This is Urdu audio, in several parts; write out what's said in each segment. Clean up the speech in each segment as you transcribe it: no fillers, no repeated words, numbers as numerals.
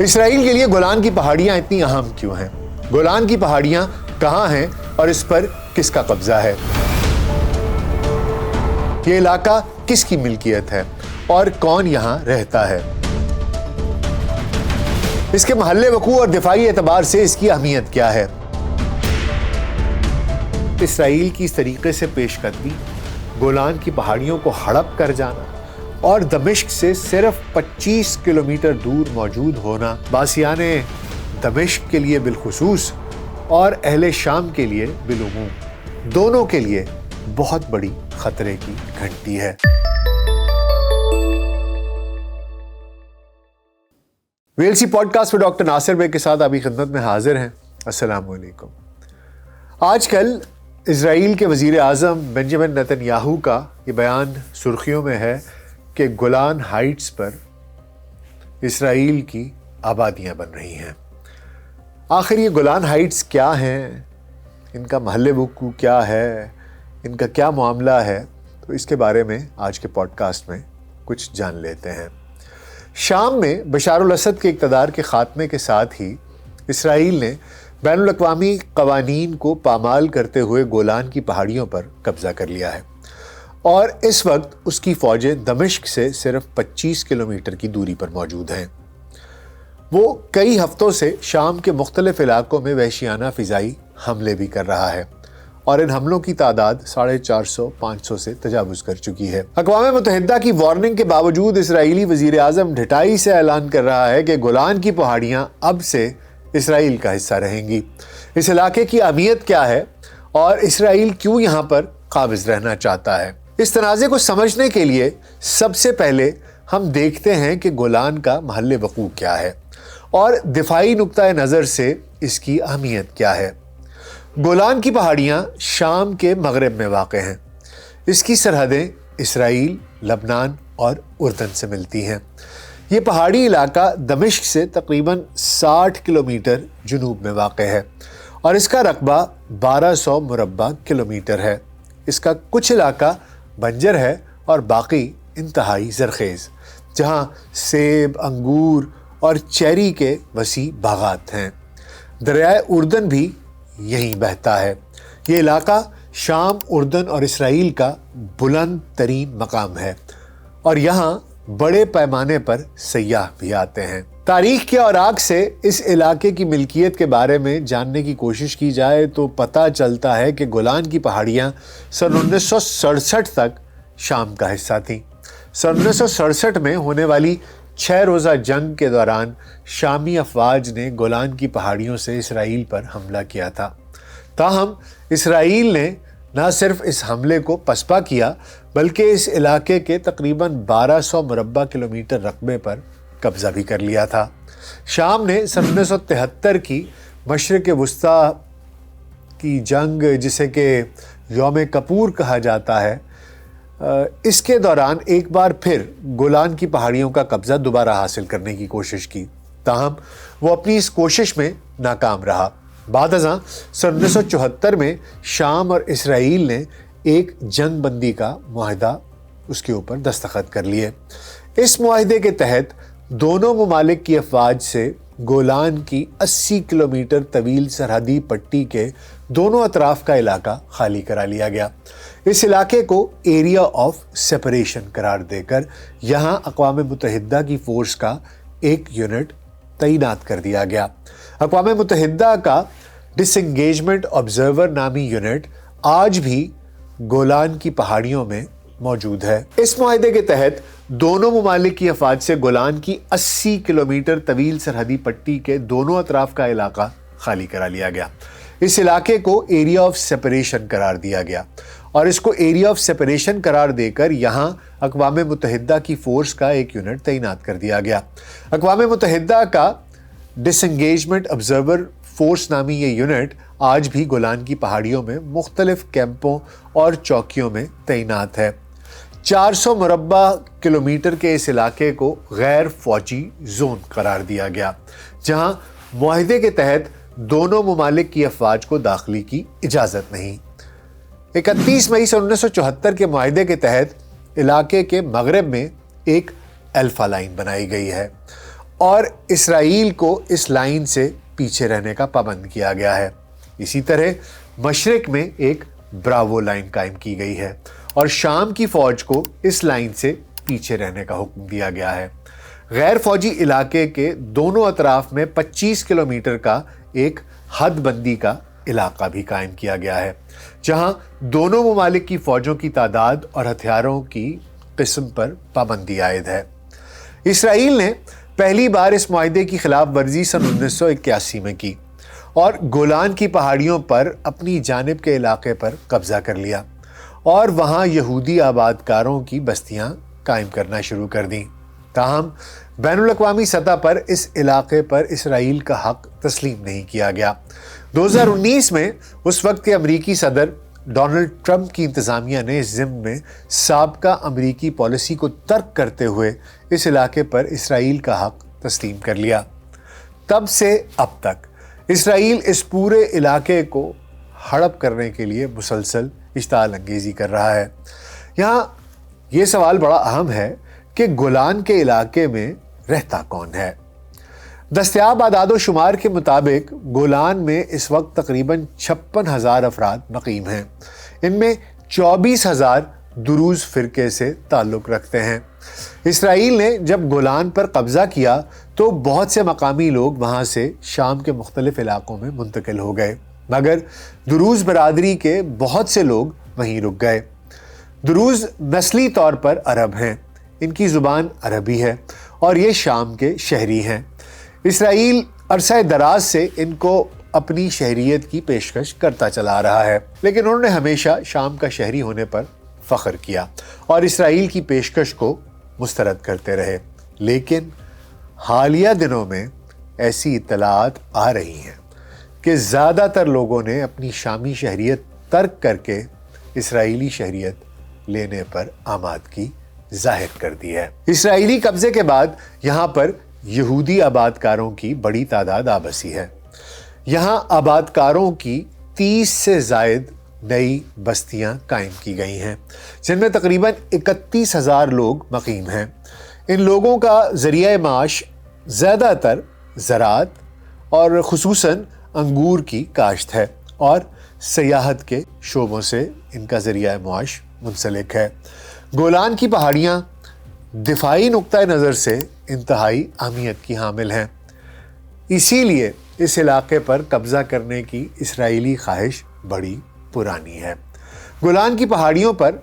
اسرائیل کے لیے گولان کی پہاڑیاں اتنی اہم کیوں ہیں؟ گولان کی پہاڑیاں کہاں ہیں اور اس پر کس کا قبضہ ہے؟ یہ علاقہ کس کی ملکیت ہے اور کون یہاں رہتا ہے؟ اس کے محل وقوع اور دفاعی اعتبار سے اس کی اہمیت کیا ہے؟ اسرائیل کی اس طریقے سے پیش قدمی، گولان کی پہاڑیوں کو ہڑپ کر جانا اور دمشق سے صرف 25 کلومیٹر دور موجود ہونا باسیان دمشق کے لیے بالخصوص اور اہل شام کے لیے بالعموم دونوں کے لیے بہت بڑی خطرے کی گھنٹی ہے۔ ویلسی پوڈ کاسٹ میں ڈاکٹر ناصر بھائی کے ساتھ آپ کی خدمت میں حاضر ہیں۔ السلام علیکم۔ آج کل اسرائیل کے وزیر اعظم بنجامن نیتن یاہو کا یہ بیان سرخیوں میں ہے کہ گولان ہائٹس پر اسرائیل کی آبادیاں بن رہی ہیں۔ آخر یہ گولان ہائٹس کیا ہیں؟ ان کا محل وقوع کیا ہے؟ ان کا کیا معاملہ ہے؟ تو اس کے بارے میں آج کے پوڈ کاسٹ میں کچھ جان لیتے ہیں۔ شام میں بشار الاسد کے اقتدار کے خاتمے کے ساتھ ہی اسرائیل نے بین الاقوامی قوانین کو پامال کرتے ہوئے گولان کی پہاڑیوں پر قبضہ کر لیا ہے اور اس وقت اس کی فوجیں دمشق سے صرف 25 کلومیٹر کی دوری پر موجود ہیں۔ وہ کئی ہفتوں سے شام کے مختلف علاقوں میں وحشیانہ فضائی حملے بھی کر رہا ہے اور ان حملوں کی تعداد 450-500 سے تجاوز کر چکی ہے۔ اقوام متحدہ کی وارننگ کے باوجود اسرائیلی وزیر اعظم ڈھٹائی سے اعلان کر رہا ہے کہ گولان کی پہاڑیاں اب سے اسرائیل کا حصہ رہیں گی۔ اس علاقے کی اہمیت کیا ہے اور اسرائیل کیوں یہاں پر قابض رہنا چاہتا ہے؟ اس تنازع کو سمجھنے کے لیے سب سے پہلے ہم دیکھتے ہیں کہ گولان کا محل وقوع کیا ہے اور دفاعی نقطۂ نظر سے اس کی اہمیت کیا ہے۔ گولان کی پہاڑیاں شام کے مغرب میں واقع ہیں۔ اس کی سرحدیں اسرائیل، لبنان اور اردن سے ملتی ہیں۔ یہ پہاڑی علاقہ دمشق سے تقریباً 60 کلومیٹر جنوب میں واقع ہے اور اس کا رقبہ 1200 مربع کلومیٹر ہے۔ اس کا کچھ علاقہ بنجر ہے اور باقی انتہائی زرخیز، جہاں سیب، انگور اور چیری کے وسیع باغات ہیں۔ دریائے اردن بھی یہیں بہتا ہے۔ یہ علاقہ شام، اردن اور اسرائیل کا بلند ترین مقام ہے اور یہاں بڑے پیمانے پر سیاح بھی آتے ہیں۔ تاریخ کے اوراق سے اس علاقے کی ملکیت کے بارے میں جاننے کی کوشش کی جائے تو پتہ چلتا ہے کہ گولان کی پہاڑیاں سن 1967 تک شام کا حصہ تھیں۔ سن 1967 میں ہونے والی 6 روزہ جنگ کے دوران شامی افواج نے گولان کی پہاڑیوں سے اسرائیل پر حملہ کیا تھا۔ تاہم اسرائیل نے نہ صرف اس حملے کو پسپا کیا بلکہ اس علاقے کے تقریباً 1200 مربع کلومیٹر رقبے پر قبضہ بھی کر لیا تھا۔ شام نے سن 1973 کی مشرق وسطیٰ کی جنگ، جسے کہ یوم کپور کہا جاتا ہے، اس کے دوران ایک بار پھر گولان کی پہاڑیوں کا قبضہ دوبارہ حاصل کرنے کی کوشش کی، تاہم وہ اپنی اس کوشش میں ناکام رہا۔ بعد ازاں سن 1974 میں شام اور اسرائیل نے ایک جنگ بندی کا معاہدہ اس کے اوپر دستخط کر لیے۔ اس معاہدے کے تحت دونوں ممالک کی افواج سے گولان کی 80 کلومیٹر طویل سرحدی پٹی کے دونوں اطراف کا علاقہ خالی کرا لیا گیا۔ اس علاقے کو ایریا آف سیپریشن قرار دے کر یہاں اقوام متحدہ کی فورس کا ایک یونٹ تعینات کر دیا گیا۔ اقوام متحدہ کا ڈس انگیجمنٹ آبزرور نامی یونٹ آج بھی گولان کی پہاڑیوں میں موجود ہے۔ اس معاہدے کے تحت دونوں ممالک کی افواج سے گولان کی 80 کلومیٹر طویل سرحدی پٹی کے دونوں اطراف کا علاقہ خالی کرا لیا گیا۔ اس علاقے کو ایریا آف سیپریشن قرار دیا گیا اور اس کو ایریا آف سیپریشن قرار دے کر یہاں اقوام متحدہ کی فورس کا ایک یونٹ تعینات کر دیا گیا۔ اقوام متحدہ کا ڈس انگیجمنٹ آبزرور فورس نامی یہ یونٹ آج بھی گولان کی پہاڑیوں میں مختلف کیمپوں اور چوکیوں میں تعینات ہے۔ 400 مربع کلومیٹر کے اس علاقے کو غیر فوجی زون قرار دیا گیا، جہاں معاہدے کے تحت دونوں ممالک کی افواج کو داخلے کی اجازت نہیں۔ 31 مئی سن 1974 کے معاہدے کے تحت علاقے کے مغرب میں ایک الفا لائن بنائی گئی ہے اور اسرائیل کو اس لائن سے پیچھے رہنے کا پابند کیا گیا ہے۔ اسی طرح مشرق میں ایک براوو لائن قائم کی گئی ہے اور شام کی فوج کو اس لائن سے پیچھے رہنے کا حکم دیا گیا ہے۔ غیر فوجی علاقے کے دونوں اطراف میں 25 کلومیٹر کا ایک حد بندی کا علاقہ بھی قائم کیا گیا ہے، جہاں دونوں ممالک کی فوجوں کی تعداد اور ہتھیاروں کی قسم پر پابندی عائد ہے۔ اسرائیل نے پہلی بار اس معاہدے کی خلاف ورزی سن 1981 میں کی اور گولان کی پہاڑیوں پر اپنی جانب کے علاقے پر قبضہ کر لیا اور وہاں یہودی آبادکاروں کی بستیاں قائم کرنا شروع کر دیں۔ تاہم بین الاقوامی سطح پر اس علاقے پر اسرائیل کا حق تسلیم نہیں کیا گیا۔ 2019 میں اس وقت کے امریکی صدر ڈونلڈ ٹرمپ کی انتظامیہ نے اس ضمن میں سابقہ امریکی پالیسی کو ترک کرتے ہوئے اس علاقے پر اسرائیل کا حق تسلیم کر لیا۔ تب سے اب تک اسرائیل اس پورے علاقے کو ہڑپ کرنے کے لیے مسلسل اشتعال انگیزی کر رہا ہے۔ یہاں یہ سوال بڑا اہم ہے کہ گولان کے علاقے میں رہتا کون ہے؟ دستیاب اعداد و شمار کے مطابق گولان میں اس وقت تقریباً 56,000 افراد مقیم ہیں۔ ان میں 24,000 دروز فرقے سے تعلق رکھتے ہیں۔ اسرائیل نے جب گولان پر قبضہ کیا تو بہت سے مقامی لوگ وہاں سے شام کے مختلف علاقوں میں منتقل ہو گئے، مگر دروز برادری کے بہت سے لوگ وہیں رک گئے۔ دروز نسلی طور پر عرب ہیں، ان کی زبان عربی ہے اور یہ شام کے شہری ہیں۔ اسرائیل عرصہ دراز سے ان کو اپنی شہریت کی پیشکش کرتا چلا رہا ہے، لیکن انہوں نے ہمیشہ شام کا شہری ہونے پر فخر کیا اور اسرائیل کی پیشکش کو مسترد کرتے رہے۔ لیکن حالیہ دنوں میں ایسی اطلاعات آ رہی ہیں کہ زیادہ تر لوگوں نے اپنی شامی شہریت ترک کر کے اسرائیلی شہریت لینے پر آمادگی ظاہر کر دی ہے۔ اسرائیلی قبضے کے بعد یہاں پر یہودی آبادکاروں کی بڑی تعداد آبسی ہے۔ یہاں آبادکاروں کی 30 سے زائد نئی بستیاں قائم کی گئی ہیں، جن میں تقریباً 31,000 لوگ مقیم ہیں۔ ان لوگوں کا ذریعہ معاش زیادہ تر زراعت اور خصوصاً انگور کی کاشت ہے اور سیاحت کے شعبوں سے ان کا ذریعہ معاش منسلک ہے۔ گولان کی پہاڑیاں دفاعی نقطہ نظر سے انتہائی اہمیت کی حامل ہیں، اسی لیے اس علاقے پر قبضہ کرنے کی اسرائیلی خواہش بڑی پرانی ہے۔ گولان کی پہاڑیوں پر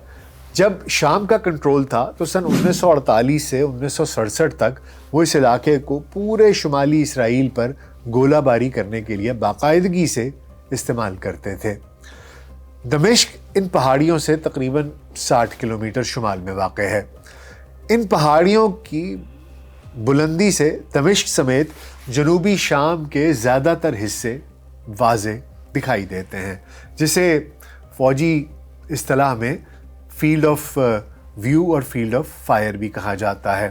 جب شام کا کنٹرول تھا تو سن 1948 سے 1967 تک وہ اس علاقے کو پورے شمالی اسرائیل پر گولہ باری کرنے کے لیے باقاعدگی سے استعمال کرتے تھے۔ دمشق ان پہاڑیوں سے تقریباً 60 کلومیٹر شمال میں واقع ہے۔ ان پہاڑیوں کی بلندی سے دمشق سمیت جنوبی شام کے زیادہ تر حصے واضح دکھائی دیتے ہیں، جسے فوجی اصطلاح میں فیلڈ آف ویو اور فیلڈ آف فائر بھی کہا جاتا ہے۔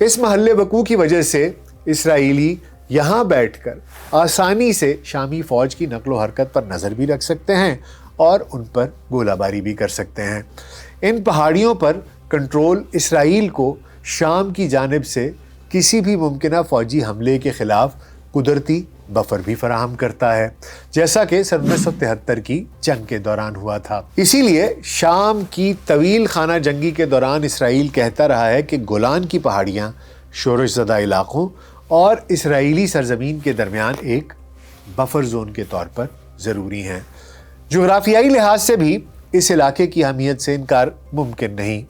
اس محل وقوع کی وجہ سے اسرائیلی یہاں بیٹھ کر آسانی سے شامی فوج کی نقل و حرکت پر نظر بھی رکھ سکتے ہیں اور ان پر گولہ باری بھی کر سکتے ہیں۔ ان پہاڑیوں پر کنٹرول اسرائیل کو شام کی جانب سے کسی بھی ممکنہ فوجی حملے کے خلاف قدرتی بفر بھی فراہم کرتا ہے، جیسا کہ سن 1973 کی جنگ کے دوران ہوا تھا۔ اسی لیے شام کی طویل خانہ جنگی کے دوران اسرائیل کہتا رہا ہے کہ گولان کی پہاڑیاں شورش زدہ علاقوں اور اسرائیلی سرزمین کے درمیان ایک بفر زون کے طور پر ضروری ہیں۔ جغرافیائی لحاظ سے بھی اس علاقے کی اہمیت سے انکار ممکن نہیں۔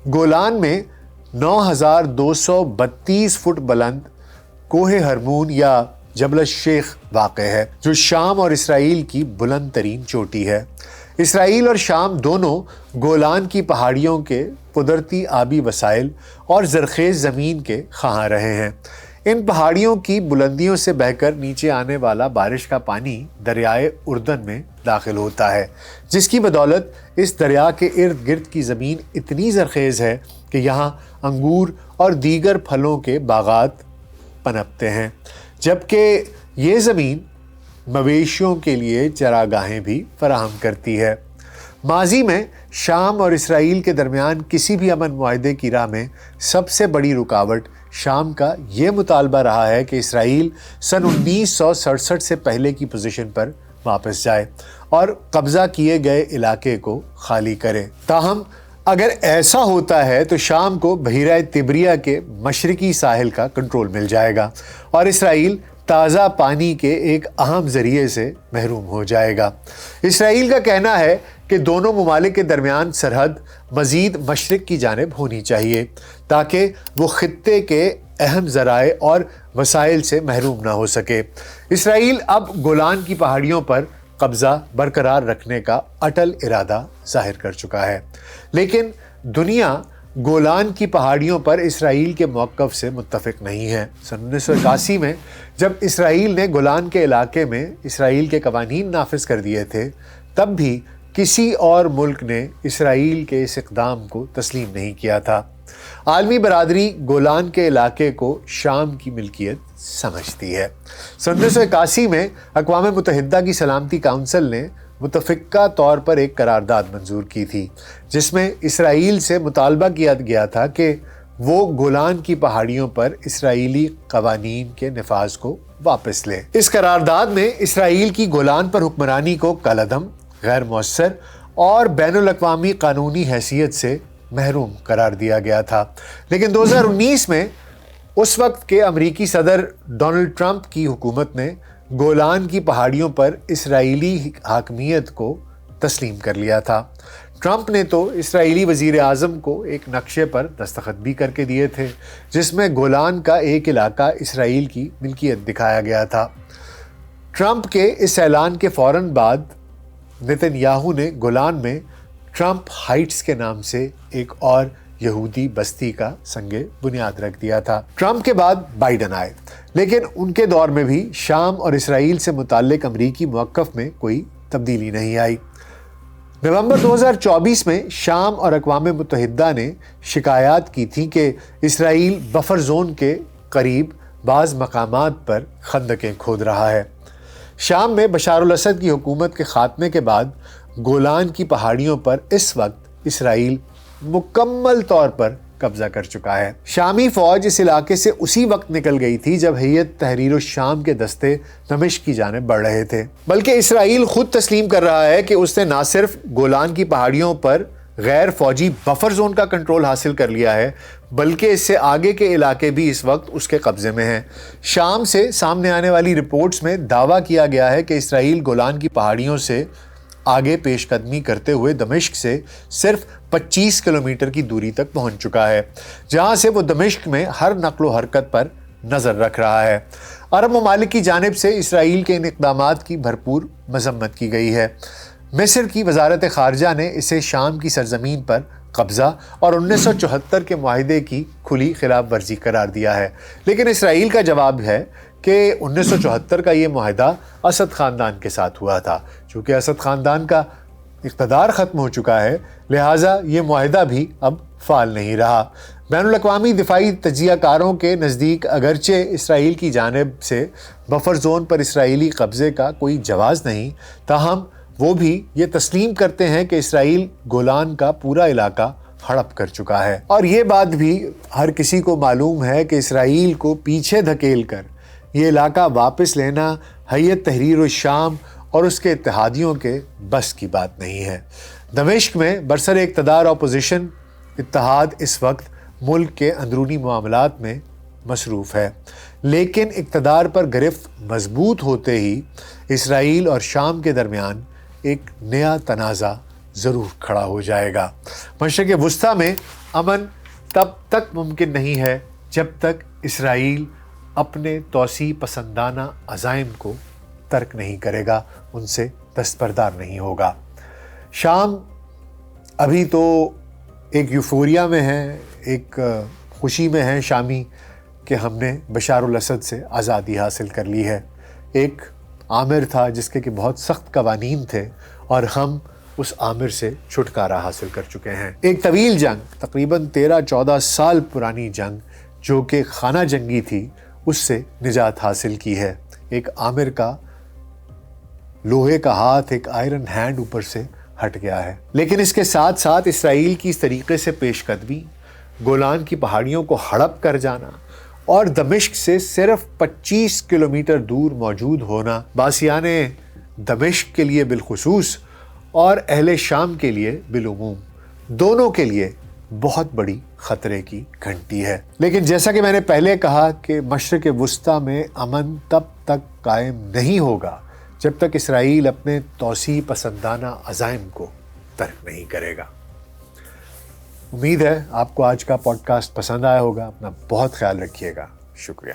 گولان میں 9,232 فٹ بلند کوہ ہرمون یا جبل الشیخ واقع ہے، جو شام اور اسرائیل کی بلند ترین چوٹی ہے۔ اسرائیل اور شام دونوں گولان کی پہاڑیوں کے قدرتی آبی وسائل اور زرخیز زمین کے خواہاں رہے ہیں۔ ان پہاڑیوں کی بلندیوں سے بہہ کر نیچے آنے والا بارش کا پانی دریائے اردن میں داخل ہوتا ہے، جس کی بدولت اس دریا کے ارد گرد کی زمین اتنی زرخیز ہے کہ یہاں انگور اور دیگر پھلوں کے باغات پنپتے ہیں، جبکہ یہ زمین مویشیوں کے لیے چراگاہیں بھی فراہم کرتی ہے۔ ماضی میں شام اور اسرائیل کے درمیان کسی بھی امن معاہدے کی راہ میں سب سے بڑی رکاوٹ شام کا یہ مطالبہ رہا ہے کہ اسرائیل سن 1967 سے پہلے کی پوزیشن پر واپس جائے اور قبضہ کیے گئے علاقے کو خالی کرے۔ تاہم اگر ایسا ہوتا ہے تو شام کو بحیرہ تبریہ کے مشرقی ساحل کا کنٹرول مل جائے گا اور اسرائیل تازہ پانی کے ایک اہم ذریعے سے محروم ہو جائے گا۔ اسرائیل کا کہنا ہے کہ دونوں ممالک کے درمیان سرحد مزید مشرق کی جانب ہونی چاہیے تاکہ وہ خطے کے اہم ذرائع اور وسائل سے محروم نہ ہو سکے۔ اسرائیل اب گولان کی پہاڑیوں پر قبضہ برقرار رکھنے کا اٹل ارادہ ظاہر کر چکا ہے، لیکن دنیا گولان کی پہاڑیوں پر اسرائیل کے موقف سے متفق نہیں ہے۔ سن 1981 میں جب اسرائیل نے گولان کے علاقے میں اسرائیل کے قوانین نافذ کر دیے تھے، تب بھی کسی اور ملک نے اسرائیل کے اس اقدام کو تسلیم نہیں کیا تھا۔ عالمی برادری گولان کے علاقے کو شام کی ملکیت سمجھتی ہے۔ سن 1981 میں اقوام متحدہ کی سلامتی کونسل نے متفقہ طور پر ایک قرارداد منظور کی تھی جس میں اسرائیل سے مطالبہ کیا گیا تھا کہ وہ گولان کی پہاڑیوں پر اسرائیلی قوانین کے نفاذ کو واپس لے۔ اس قرارداد میں اسرائیل کی گولان پر حکمرانی کو کالعدم، غیر مؤثر اور بین الاقوامی قانونی حیثیت سے محروم قرار دیا گیا تھا، لیکن 2019 میں اس وقت کے امریکی صدر ڈونلڈ ٹرمپ کی حکومت نے گولان کی پہاڑیوں پر اسرائیلی حاکمیت کو تسلیم کر لیا تھا۔ ٹرمپ نے تو اسرائیلی وزیر اعظم کو ایک نقشے پر دستخط بھی کر کے دیے تھے جس میں گولان کا ایک علاقہ اسرائیل کی ملکیت دکھایا گیا تھا۔ ٹرمپ کے اس اعلان کے فوراً بعد نتن یاہو نے گولان میں ٹرمپ ہائٹس کے نام سے ایک اور یہودی بستی کا سنگ بنیاد رکھ دیا تھا۔ ٹرمپ کے بعد بائیڈن آئے، لیکن ان کے دور میں بھی شام اور اسرائیل سے متعلق امریکی موقف میں کوئی تبدیلی نہیں آئی۔ نومبر 2024 میں شام اور اقوام متحدہ نے شکایات کی تھی کہ اسرائیل بفر زون کے قریب بعض مقامات پر خندقیں کھود رہا ہے۔ شام میں بشار الاسد کی حکومت کے خاتمے کے بعد گولان کی پہاڑیوں پر اس وقت اسرائیل مکمل طور پر قبضہ کر چکا ہے۔ شامی فوج اس علاقے سے اسی وقت نکل گئی تھی جب ہیئت تحریر الشام کے دستے دمشق کی جانب بڑھ رہے تھے، بلکہ اسرائیل خود تسلیم کر رہا ہے کہ اس نے نہ صرف گولان کی پہاڑیوں پر غیر فوجی بفر زون کا کنٹرول حاصل کر لیا ہے بلکہ اس سے آگے کے علاقے بھی اس وقت اس کے قبضے میں ہیں۔ شام سے سامنے آنے والی رپورٹس میں دعویٰ کیا گیا ہے کہ اسرائیل گولان کی پہاڑیوں سے آگے پیش قدمی کرتے ہوئے دمشق سے صرف 25 کلومیٹر کی دوری تک پہنچ چکا ہے، جہاں سے وہ دمشق میں ہر نقل و حرکت پر نظر رکھ رہا ہے۔ عرب ممالک کی جانب سے اسرائیل کے ان اقدامات کی بھرپور مذمت کی گئی ہے۔ مصر کی وزارت خارجہ نے اسے شام کی سرزمین پر قبضہ اور 1974 کے معاہدے کی کھلی خلاف ورزی قرار دیا ہے، لیکن اسرائیل کا جواب ہے کہ 1974 کا یہ معاہدہ اسد خاندان کے ساتھ ہوا تھا۔ چونکہ اسد خاندان کا اقتدار ختم ہو چکا ہے، لہٰذا یہ معاہدہ بھی اب فعال نہیں رہا۔ بین الاقوامی دفاعی تجزیہ کاروں کے نزدیک اگرچہ اسرائیل کی جانب سے بفر زون پر اسرائیلی قبضے کا کوئی جواز نہیں، تاہم وہ بھی یہ تسلیم کرتے ہیں کہ اسرائیل گولان کا پورا علاقہ ہڑپ کر چکا ہے۔ اور یہ بات بھی ہر کسی کو معلوم ہے کہ اسرائیل کو پیچھے دھکیل کر یہ علاقہ واپس لینا ہیئت تحریر الشام اور اس کے اتحادیوں کے بس کی بات نہیں ہے۔ دمشق میں برسر اقتدار اپوزیشن اتحاد اس وقت ملک کے اندرونی معاملات میں مصروف ہے، لیکن اقتدار پر گرفت مضبوط ہوتے ہی اسرائیل اور شام کے درمیان ایک نیا تنازع ضرور کھڑا ہو جائے گا۔ مشرق وسطیٰ میں امن تب تک ممکن نہیں ہے جب تک اسرائیل اپنے توسیع پسندانہ عزائم کو ترک نہیں کرے گا، ان سے دستبردار نہیں ہوگا۔ شام ابھی تو ایک یوفوریا میں ہے، ایک خوشی میں ہے شامی کہ ہم نے بشار الاسد سے آزادی حاصل کر لی ہے۔ ایک آمر تھا جس کے کہ بہت سخت قوانین تھے اور ہم اس آمر سے چھٹکارا حاصل کر چکے ہیں۔ ایک طویل جنگ، تقریباً 13-14 سال پرانی جنگ جو کہ خانہ جنگی تھی، اس سے نجات حاصل کی ہے۔ ایک آمر کا لوہے کا ہاتھ، ایک آئرن ہینڈ اوپر سے ہٹ گیا ہے۔ لیکن اس کے ساتھ ساتھ اسرائیل کی اس طریقے سے پیش قدمی، گولان کی پہاڑیوں کو ہڑپ کر جانا اور دمشق سے صرف 25 کلومیٹر دور موجود ہونا باسیان دمشق کے لیے بالخصوص اور اہل شام کے لیے بالعموم دونوں کے لیے بہت بڑی خطرے کی گھنٹی ہے۔ لیکن جیسا کہ میں نے پہلے کہا کہ مشرق وسطیٰ میں امن تب تک قائم نہیں ہوگا جب تک اسرائیل اپنے توسیع پسندانہ عزائم کو ترک نہیں کرے گا۔ امید ہے آپ کو آج کا پوڈ کاسٹ پسند آیا ہوگا۔ اپنا بہت خیال رکھیے گا۔ شکریہ۔